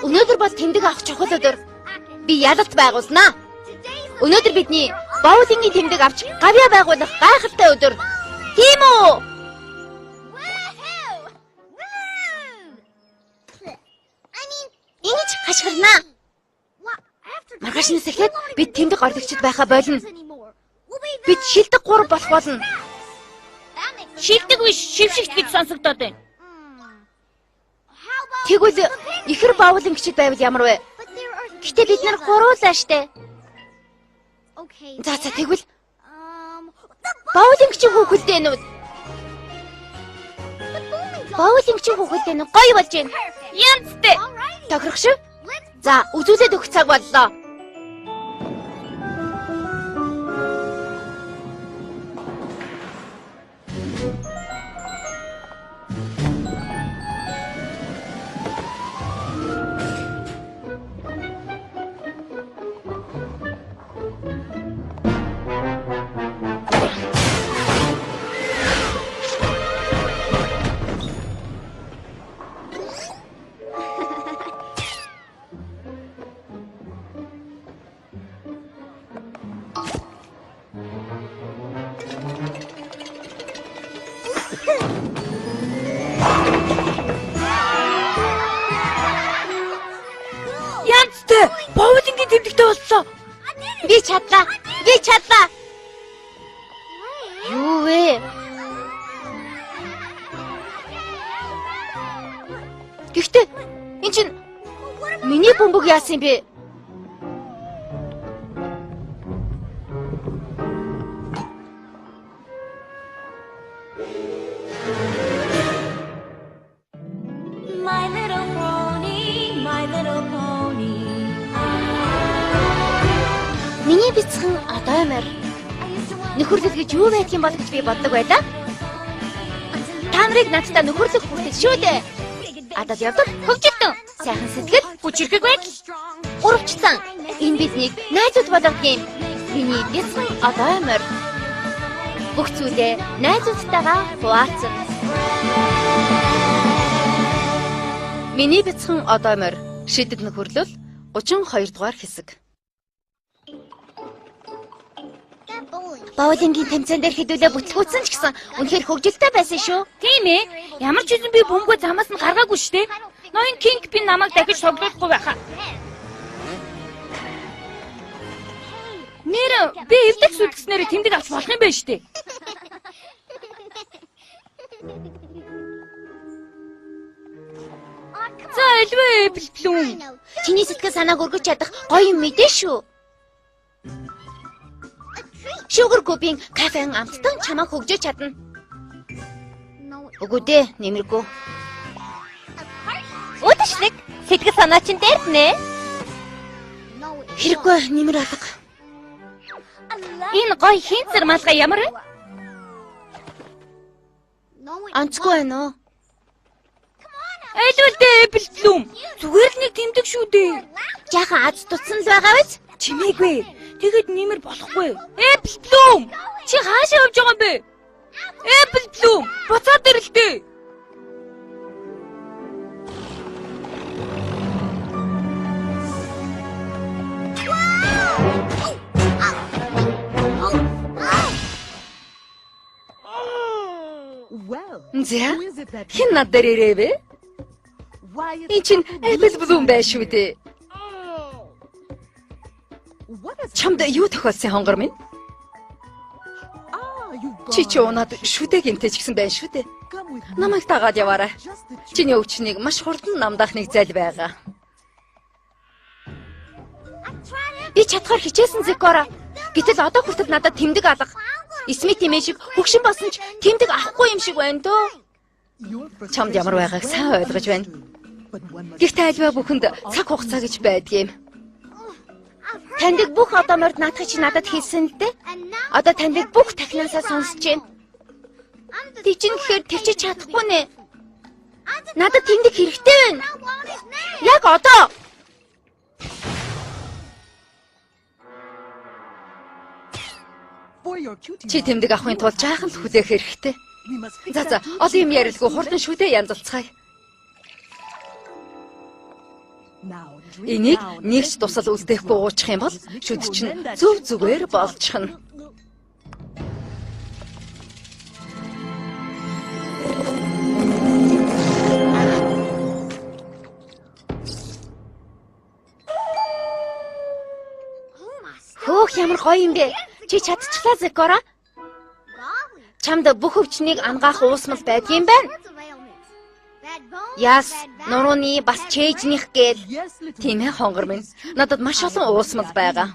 Өнөөдөр бол тэмдэг авах чухал өдөр. Би ялалт байгуулснаа. Өнөөдөр бидний боулингийн тэмдэг авч гавьяа байгуулах гайхалтай өдөр. Тийм үү? Ингэж хашгирнаа. Маргаашнаас эхлээд бид тэмдэг орлогчд байхаа болно. Бид шилдэг 3 болох болно. Шилдэг биш, шившигт гэж сонсогдоод байна. Тэгвэл ихэр боулингчд байвал ямар вэ? Гэтэ бид нар 3 штэ. За тэгвэл боулингчин хүүхэлдэй нүд. Боулингчин хүүхэлдэй нүд гоё болж байна. Янзтай. Тохирох шүү. За, үзүүлээд өгөх цаг боллоо. Янзтай. Боулингийн тэмдэгтэй боллоо. Би чадлаа. Би чадлаа. Юу вэ? Гэхдээ эн чинь миний бөмбөг яасан юм бэ? My little pony, my little pony. Миний бяцхан одоо юмэр. Нөхөрлөл гэж юу байх юм бол гэж би боддог байлаа. Та нарыг надтай нөхөрлөх хүртэл шүү дээ. Адад явдаг хөгжилтөн. Сайхан сэтгэл, Хүчирхэг байдал. урвчсан. Энэ биднийг найзууд болгодог юм. Миний бяцхан одоо юмэр. Бүх зүйлээ найзуудтайгаа хуваалцсан. Миний бяцхан одоо юмэр. Шидэд нөхөрлөл 32 дугаар хэсэг. Боулингийн тэмцээн дээр хэдүүлээ бүтлгүүцсэн ч гэсэн үнэхээр хөгжилтэй байсан шүү. Тийм ээ. Ямар ч үсэн би бөмбөгөө замаас нь гаргаагүй шүү дээ. Ноён Кингпин намайг дахиж тоглохгүй байхаа. Нэр би эвдэх сүлгснээр тэмдэг авч болох юм байна шүү дээ. За элвэ бэлтлүүн. Чиний сэтгэл санааг өргөж чадах гоё юм мэдээ шүү. Sugar Cube-ийн кафеин амттан чамайг хөгжөөж чадна. Үгүй дээ, нэмэргүй. Үдэшлэг, сэтгэл санаа чинь дээрнэ. Хэрэггүй нэмэр алга. Энэ гоё хинцэр малгай ямар вэ? Онцгүй байна уу? Айлвалдээ бэлтлүүн. Зүгээр л нэг тэмдэг шүү дээ. Жаахан аз тутсан л байгаа биз? Чимээгүй. Тэгэд нэмэр болохгүй. Бэлтлүүн. Чи хаашаа явж байгаа юм бэ? Бэлтлүүн. Буцаад ирэлтэй. За, хин над дээр ирэвэ? Энд чинь Бэлтлүүн байх шүү дээ. Чамд юу тохиолсон хонгор минь? Чи унаад шүдэ гинтэй ч гэсэн байна шүү дээ. Намайг дагаад яваарай. Чиний өвчнийг маш хурдан намдаах нэг зал байгаа. Би чадхаар хичээсэн Зикора. Гэтэл одоо хүртэл надад тэмдэг алга. Смит имэ шиг хөгшин болсон ч тэмдэг авахгүй юм шиг байна дөө. Чамд ямар байгааг сайн ойлгож байна. Гэхдээ альва бүхэнд цаг хугацаа гэж байдгийм. Таньдаг бүх одооморд наадах чи надад хэлсэн л дээ. Одоо таньдаг бүх тахнаасаа сонсож байна. Тийчин гэхээр тэрч чадахгүй нэ. Надад тэмдэг хэрэгтэй байна. Яг одоо. Чи тэмдэг авахын тулд жаахан л хүлээх хэрэгтэй. За олон юм ярилгүй хурдан шүдэ янзалцгаая. Энийг нэгч тусал үлдээхгүй уучих юм бол шүд чинь зөв зүгээр болчихно. Хөөх ямар гоё юм бэ? Чи чадчихлаа Зекора? Чамд бүх өвчнийг ангаах уусмал байдгийн байна. Яс, нурууны бас чэйжнийх гээд тийм ээ хонгор минь. Надад маш олон уусмал байгаа.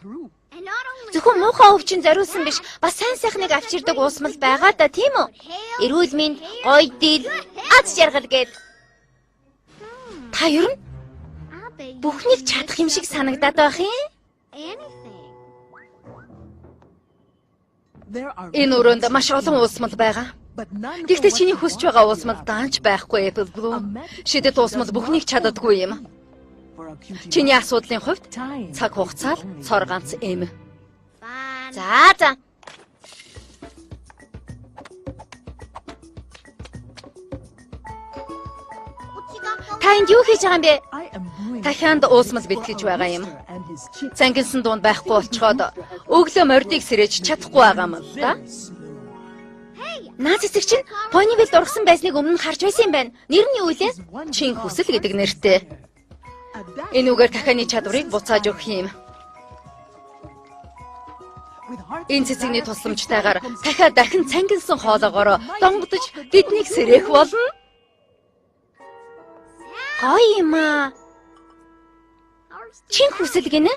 Зөвхөн муухай өвчин зориулсан биш, бас сайн сайхныг авчирдаг уусмал байгаа да тийм үү? Эрүүл мэнд, гоё дил, аз жаргал гээд. Та ер нь бүхнийг чадах юм шиг санагдаад байх юм. Энэ өрөөнд маш олон уусмал байгаа. Гэхдээ чиний хүсэж байгаа уусмал даанч байхгүй Apple Bloom. Шидэт уусмал бүхнийг чаддаггүй юм. Чиний асуудлын хувьд цаг хугацаа л цор ганц эм. За. Та энд юу хийж байгаа юм бэ? Дахианд уусмал бэлтгэж байгаа юм. Цангилсан дунд байхгүй болчоод өглөө мордыг сэрэж чадахгүй байгаа юм л да. Наад цэцэг чинь Ponyville ургасан байсныг өмнө харж байсан юм байна. Нэр нь юу вэ? Чин хүсэл гэдэг нэртэй. Энэ үгээр дахианы чадварыг буцааж өгөх юм. Энэ цэцэгний тусламжтайгаар дахин цангилсан хоолоогоор донгодож биднийг сэрэх болно. Гоё юм аа. Чин хүсэл гинэ?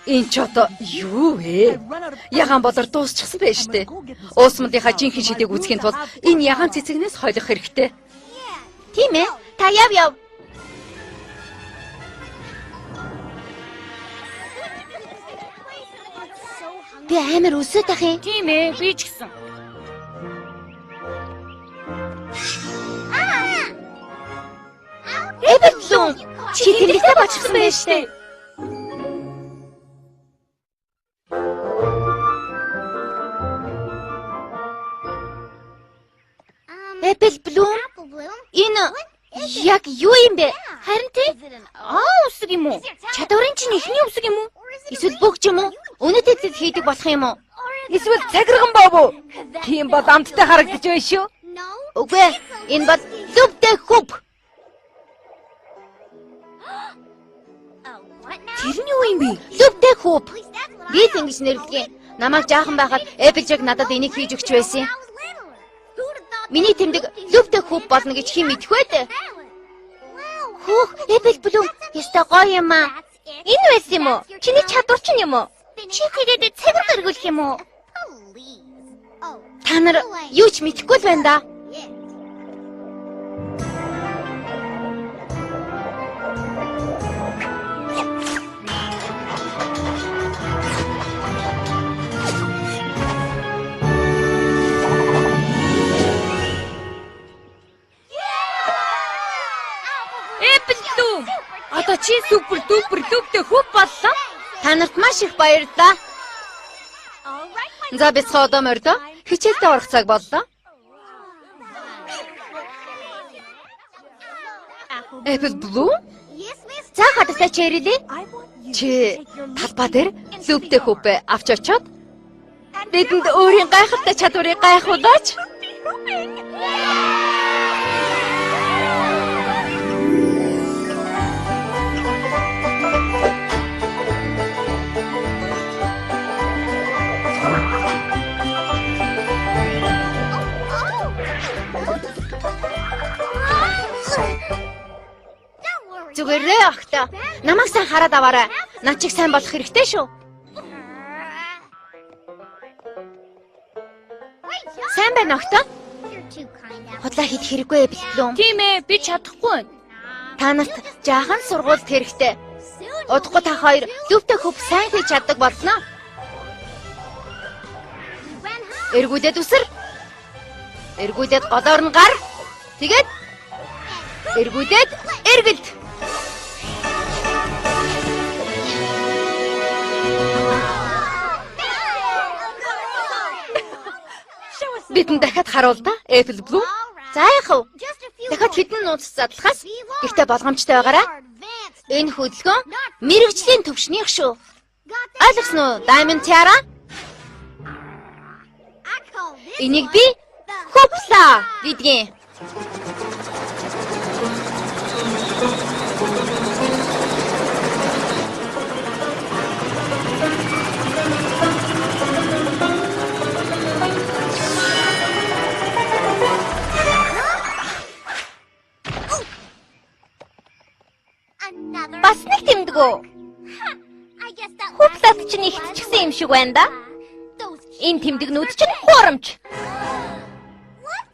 Энэ ч одоо юу вэ? Ягаан болор дуусчихсан байж тээ. Уусмалынхаа жинхэнэ шидээг үзэхийн тулд энэ ягаан цэцэгнээс хойлох хэрэгтэй. Тийм ээ. Та яв. Би амар өсөд ах юм. Тийм ээ, би ч гэсэн. Эбэрлүүн. Чи тэмдэгтэй бачсан байж тээ. Apple Bloom. Энэ яг юу юм бэ? Харин тий? Үсэг юм уу? Чадварын чинь ихний үсэг юм уу? Эсвэл бүгж юм уу? Үнэтэд хийдэг болох юм уу? Эсвэл цагирган бов уу? Тийм бол амттай харагдаж байна шүү. Үгүй ээ. Энэ бол лүвтэй хүүп. Тэр нь юу юм бэ? Лүвтэй хүүп. Би ингэж нэрлэдэг. Намайг жаахан байхад Applejack надад энийг хийж өгч байсан. Миний тэмдэг лүвтэй хүүп болно гэж хэн мэдэх вэ дээ? Хөөх, Apple Bloom, яста гоё юм аа. Энэ байсан юм уу? Чиний чадвар чинь юм уу? Чи тэгээд цагир гаргуулах юм уу? Та нар юу ч мэдэхгүй л байна да. Одоо чи супер дупер лүвтэй хүүп боллоо. Та нарт маш их баярлалаа. За бяцхан одоо мордо хичээлдээ орох цаг боллоо. Apple Bloom? За хадагтай чирэлээ. Чи талбай дээр лүвтэй хүүпээ авч очоод бидэнд өөрийн гайхалтай чадварыг гайхуулаач. Зүгээрээ ахта. Намайг сайн хараад аваарай. Над чиг сайн болох хэрэгтэй шүү. Сайн байна ахта. Худлаа хийх хэрэггүй Bloom. Тийм ээ, би чадахгүй. Та нарт жаахан сургуульд хэрэгтэй. Удахгүй та хоёр лүвтэй хүүп сайн хийж чаддаг болно. Эргүүлээд үсэр. Эргүүлээд голоор нь гар. Тэгээд эргүүлээд эргэлт. Бидэн дахиад харуул да, Apple Bloom. За яах вэ? Дахиад хэдэн нууц задлахаас ихтэй болгоомжтой байгаарай. Энэ хөдөлгөөн мэрэгжлийн төвшнийх шүү. Ойлгосон уу, Diamond Tiara? Энийг би Hoopla гэдгийг. Бас нэг тэмдэг үү? Hoopla чинь ихтчихсэн юм шиг байна да. Энэ тэмдэгнүүд чинь хурамч.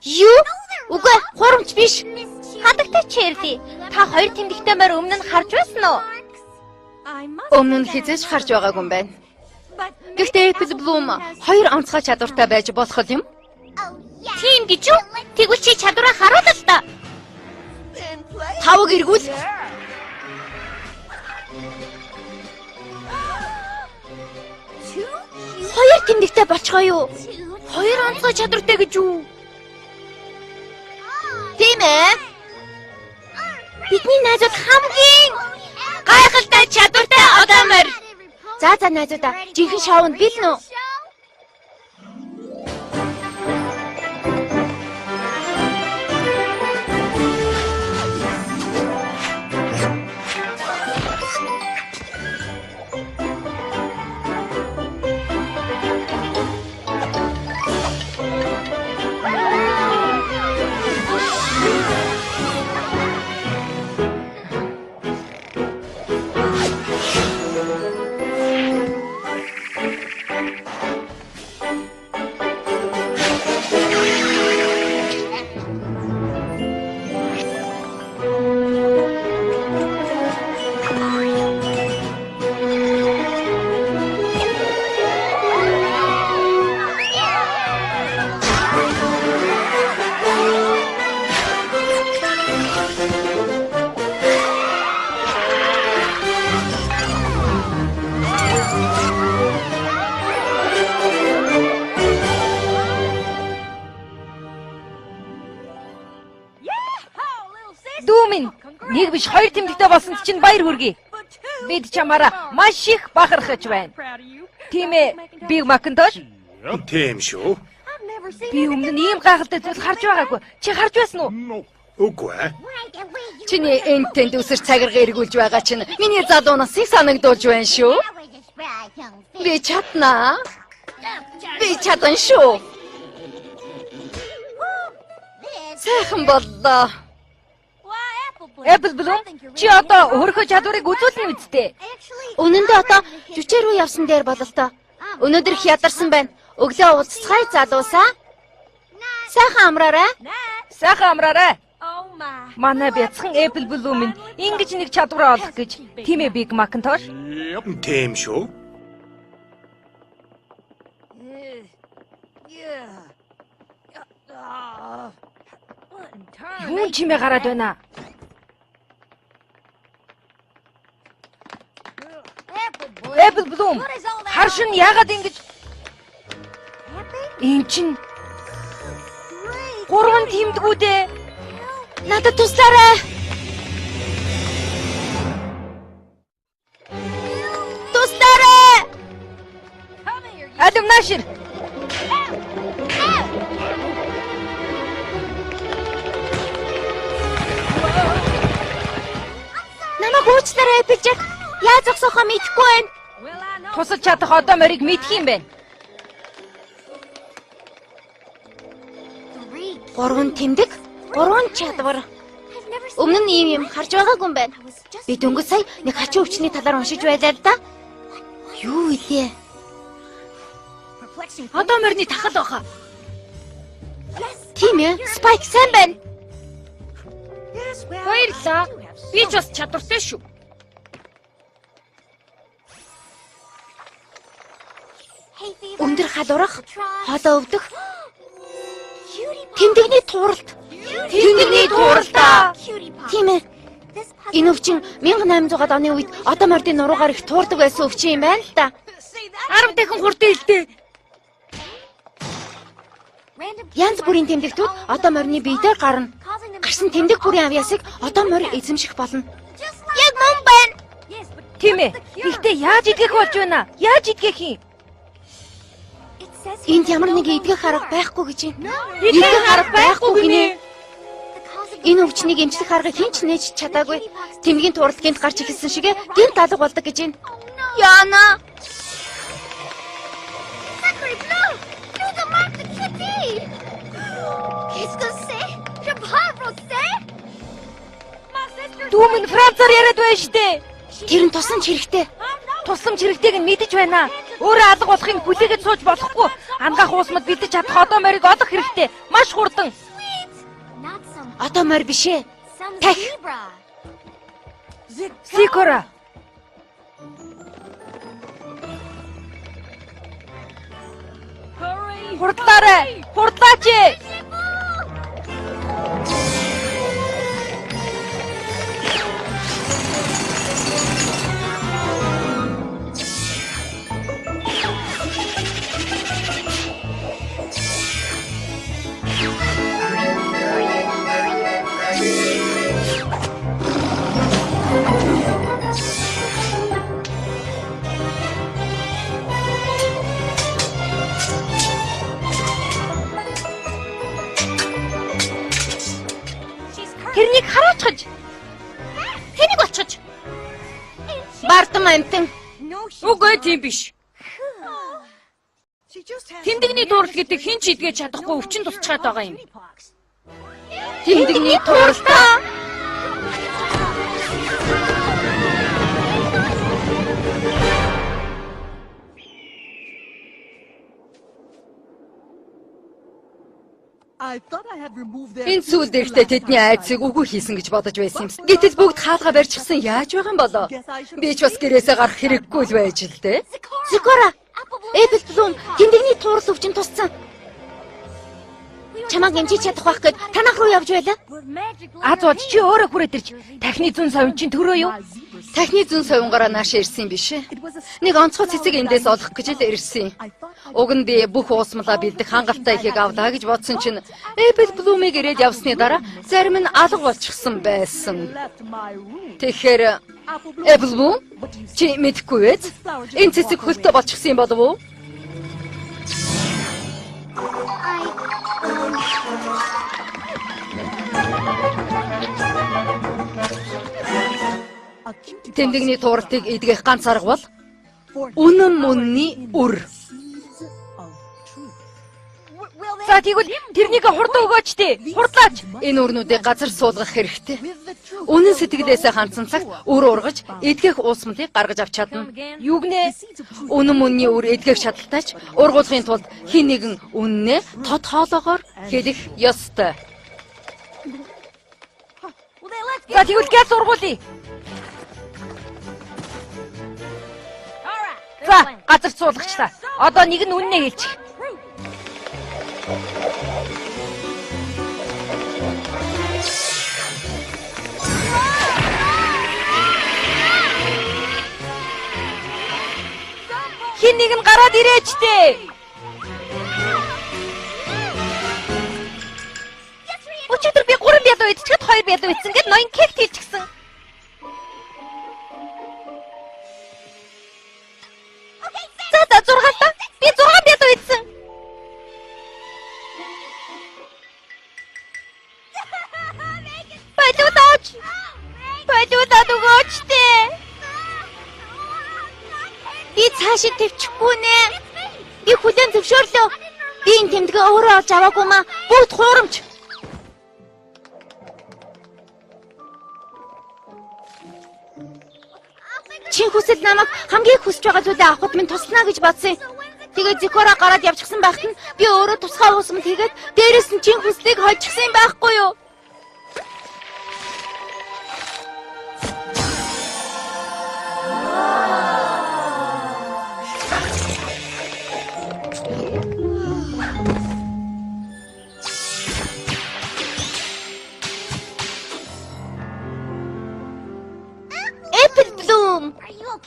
Юу? Үгүй, хурамч биш. Хадагтай Черли, та хоёр тэмдэгтэй морь өмнө нь харж байсан уу? Өмнө нь хизээж харж байгаагүй юм байна. Гэхдээ Apple Bloom хоёр онцгой чадвартай байж болох юм. Тийм гэж юу? Тэгвэл чи чадвараа харуулъя л да. Тавг эргүүл. Хоёр тэмдэгтэй болчихоо юу? Хоёр онцгой чадвартай гэж юу? Тийм ээ. Бидний найзууд хамгийн гайхалтай чадвартай одоо морь. За найзуудаа, жинхэнэ шоунд бэлэн үү? Нэг биш хоёр тэмдэгтэй болсон чинь баяр хүргэе. Бид чамаараа маш их бахархаж байна. Тийм ээ, Big Macintosh? Тийм шүү. Би өмнө нь ийм гайхалтай зүйл харж байгаагүй. Чи харж байсан уу? Үгүй ээ. Чиний энтэнд үсэр цагирга эргүүлж байгаа чинь миний залуунаас их санагдуулж байна шүү. Би чаднаа. Би чадан шүү. Сайхан боллоо. Apple Bloom, чи одоо хөрхөө чадварыг үзүүлнэ үсттэй. Үнэн дээр одоо жүчээр рүү явсан дээр бололтой. Өнөөдөр их ядарсан байна. Өглөө уулзцай залуусаа. Сайхан амраарай. Сайхан амраарай. Манай бяцхан Apple Bloom-ын ингэж нэг чадвар олох гэж. Тийм ээ, Big Macintosh? Тийм шүү. Юу чимээ гараад байна? Apple Bloom, харшин яагаад ингэж энэ чинь 3 тэмдгүүд ээ. Надад туслаарай. Туслаарай. Адам Нашир. Намайг уучлаарай, Applejack. Яаж зогсоохоо мэдэхгүй байна. Тусалж чадах одоо морийг мэдх юм байна. 3 тэмдэг, 3 чадвар. Өмнө нь ийм юм харж байгаагүй юм байна. Би дөнгөж сая нэг хачин өвчний талаар уншиж байлаа л да. Юу вэ? Одоо морины тахал баха. Тийм ээ, Spike сайн байна. Баярлалаа. Би ч бас чадвартай шүү. Өндөр халуурах, хоолоо өвдөх. Тэмдэгний тууралт. Тэмдэгний тууралтаа. Тийм ээ. Энэ өвчин 1800-аад оны үед одоо мордын нуруугаар их туурдаг байсан өвчин юм байна л да. 10 дахин хурдан хэлдэ. Янз бүрийн тэмдэгтүүд одоо морины бие дээр гарна. Гарсан тэмдэг бүрийн авьяасыг одоо морь эзэмших болно. Яг мөн байна. Тийм ээ. Гэхдээ яаж идэх болж байна? Яаж идэх юм? Энд ямар нэг идэх арга байхгүй гэж юм. Идэх арга байхгүй гинэ. Энэ өвчнийг эмчлэх аргыг хэн ч нээж чадаагүй. Тэмдгийн турал гинт гарч ирсэн шигэ гинт алга болдог гэж байна. Яна. Дүүм нь Францаар яриад байна штэ. Тэр нь тусламж хэрэгтэй. Тусламж хэрэгтэйг нь мэдэж байна. Өөрөө алга болохыг хүлээгээд сууж болохгүй. Ангаах уусмад бэлдэж чадах одоо морийг олох хэрэгтэй. Маш хурдан. Одоо морь биш ээ. Тах. Сикора. Хурдлаарай. Хурдлаач. Тэрнийг хараачхаж. Тэнийг очихж. Бардам амтэн. Үгүй тийм биш. Тэмдэгний дуурал гэдэг хэн ч идгэж чадахгүй өвчин тусчаад байгаа юм. Тэмдэгний туралтаа. Энэ сүүл дээрхтээ тэдний айдсыг үгүй хийсэн гэж бодож байсан юм. Гэтэл бүгд хаалга барьчихсан яаж байгаа юм болоо? Би ч бас гэрээсээ гарах хэрэггүй л байж л дээ. Зикора. Эпл Блум тэмдэгний турал өвчин туссан. Чамайг эмчиж чадах байх гээд танах руу явж байла. Аз бод чи өөрөө хүрээд ирж тахны зүүн совин чинь төрөө юу? Тахны зүүн совингаараа нааш ирсэн биш ээ. Нэг онцгой цэцэг эндээс олох гэж л ирсэн. Уг нь би бүх уусмалаа бэлдэх хангалттай ихийг авлаа гэж бодсон чинь Эпл Блумыг ирээд явсны дараа зарим нь алга болчихсон байсан. Тэгэхээр Эпл Блум чи мэдэхгүй вэ? Энэ цэцэг хөлтөө болчихсон юм болов уу? Тэмдэгний тууралтыг идгэх ганц арга бол үнэн мөнний үр. За тэгвэл тэрнийг хурдан өгөөч дээ. Хурдлаач. Энэ үрнүүдийг газар суулгах хэрэгтэй. Үнэн сэтгэлээсээ хандсан цагт үр ургаж эдгэх уусмалыг гаргаж авч чадна. Юу гинэ? Үнэн мөнний үр эдгэх чадaltaч ургуулгын тулд хин нэгэн үннээ тод хоолоогоор хэлэх ёстой. За тэгвэл газ ургуулъя. За газар суулгачлаа. Одоо нэг нь үннээ хэлчих. Хин нэг нь гараад ирээч дээ. Өчигдөр би 3 бядуу идчихэд 2 бядуу идсэн гэд ноён кек хийчихсэн. За 6 та. Би 6 бядуу идсэн. Байдуудаач. Байдуудаа өгөөч дээ. Би цаашид төвчихгүй нэ. Би хүлэн зөвшөөрлөө. Би энэ тэмдэгэ өөрөө олж аваагүй маа. Бүгд хуурамч. Чи хүсэл намайг хамгийн хүсэж байгаа зүйлээ авахд минь туслана гэж бодсон. Тэгээд Зикора гараад явчихсан байхад нь би өөрөө тусгай уусмал хийгээд дээрэс нь чин хүслийг хойчихсан юм байхгүй юу?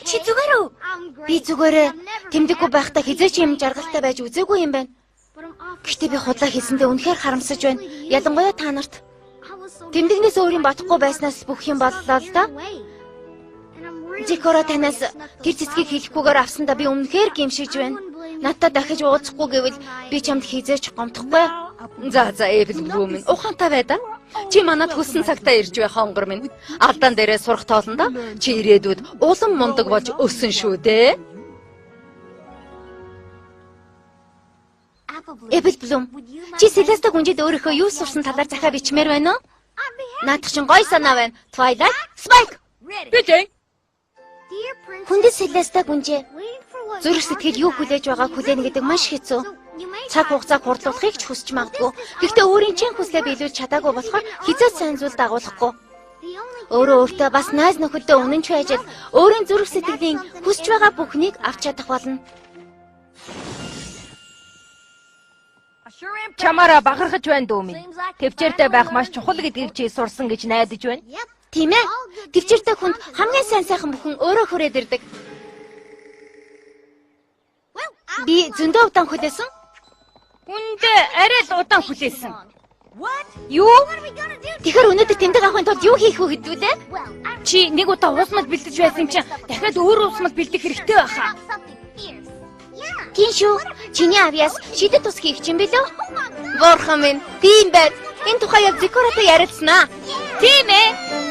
Чи зүгээр үү? Би зүгээрээ тэмдэггүй байхдаа хизээч юм жаргалтай байж үзээгүй юм байна. Гэтэ би худлаа хийсэндээ үнэхээр харамсаж байна. Ялангуяа та нарт. Тэмдэгнээс өөрийн бодохгүй байснаас бүх юм боллоо л да. Зикора танаас тэр цэцгийг хэлэхгүйгээр авсандаа би үнэхээр гэмшиж байна. Надад дахиж уулзахгүй гэвэл би чамд хизээч гомдохгүй. За Эпл Блум минь ухаантай байдаа. Чи манад хүссэн цагтаа ирж байх хонгор минь. Алдаан дээрээ сурах тоолондоо чи ирээдүйд улам мундаг болж өссөн шүү дээ. Эпл Блум, чи Селеста гүнжид өөрийнхөө юу сурсан талаар захаа бичмээр байна уу? Наадах чинь гоё санаа байна. Twilight, Spike. Bitэн. Хүндэс Селеста гүнжээ. Зүрх сэтгэл юу хүлээж байгааг хүлээнэ гэдэг маш хэцүү. Цаг хугацааг хурдлуулахыг ч хүсч магадгүй. Гэхдээ өөрийн чин хүслээ биелүүлж чадаагүй болохоор хизээ сайн зүйл дагуулахгүй. Өөрөө өөртөө бас найз нөхөдөө үнэнч байж өөрийн зүрх сэтгэлийн хүсч байгаа бүхнийг авч чадах болно. Чамаараа бахархаж байна дөө минь. Төвчээртэй байх маш чухал гэдгийг чи сурсан гэж найдаж байна. Тийм ээ. Төвчөртэй хүнд хамгийн сайхан бүхэн өөрөө хүрээд ирдэг. Би зөндөө удаан хүлээсэн. Үндэ арай л удаан хүлээсэн. Юу? Тэгэхээр өнөөдөр тэмдэг авахын тулд юу хийх вэ гэдгүү дээ? Чи нэг удаа уусмал бэлдэж байсан юм чинь дахиад өөр уусмал бэлдэх хэрэгтэй байхаа. Тийм шүү. Чиний авьяас шидэт тус хийх юм билүү? Бурхан минь, тийм байд. Энэ тухай яг Зикоратой ярилцсанаа. Тийм ээ.